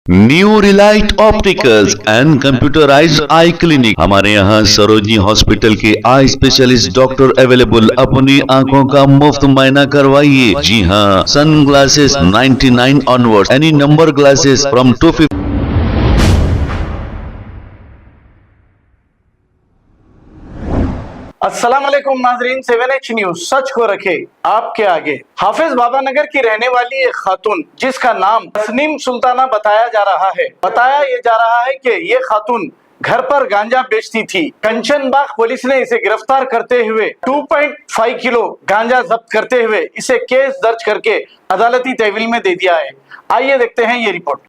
New relight opticals and computerised eye clinic. हमारे यहाँ Sarojini hospital के आई स्पेशलिस्ट डॉक्टर अवेलेबल। अपनी आंखों का मुफ्त मायना करवाइए। जी हाँ, sun glasses 99 onward, any number glasses from 250। अस्सलाम वालेकुम नाजरीन, 7H न्यूज सच को रखे आपके आगे। हाफिज बाबा नगर की रहने वाली एक खातून जिसका नाम तस्नीम सुल्ताना बताया जा रहा है कि ये खातून घर पर गांजा बेचती थी। कंचनबाग पुलिस ने इसे गिरफ्तार करते हुए 2.5 किलो गांजा जब्त करते हुए इसे केस दर्ज करके अदालती तहवील में दे दिया है। आइए देखते हैं ये रिपोर्ट।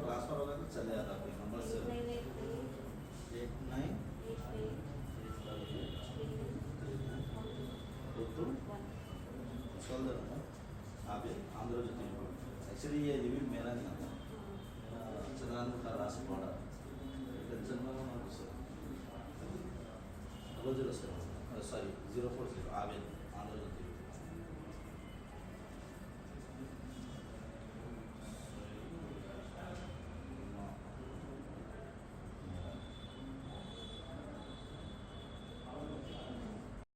ट्रांसफर होगा तो चले जाता है नंबर से 89 आप आंध्र ज्योति एक्चुअली ये रिव्यू मेरा नहीं आता, चंद्रान का राशि पड़ा टेंशन में सॉरी 040 आप Andhra Jyothi.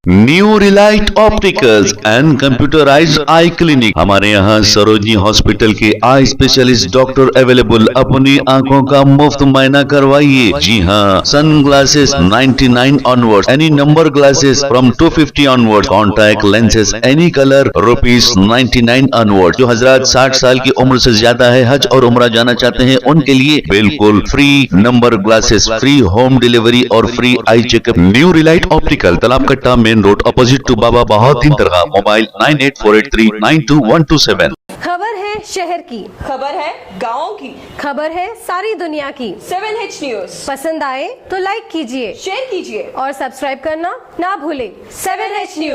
New relight opticals and computerised eye clinic. हमारे यहाँ सरोजनी हॉस्पिटल के आई स्पेशलिस्ट डॉक्टर अवेलेबल। अपनी आंखों का मुफ्त मायना करवाइए। जी हाँ, sun glasses 99 onward, any number glasses from 250 onward, contact lenses any colour ₹99 onward. जो हजरात 60 साल की उम्र से ज्यादा है, हज और उम्रा जाना चाहते हैं, उनके लिए बिल्कुल free number glasses, free home delivery और free eye checkup. New relight optical, Talab Katta, main road, opposite to Baba Bahauddin Dargah. Mobile 9848392127। खबर है शहर की, खबर है गाँव की, खबर है सारी दुनिया की। 7H न्यूज पसंद आए तो लाइक कीजिए, शेयर कीजिए और सब्सक्राइब करना ना भूलें। 7H news.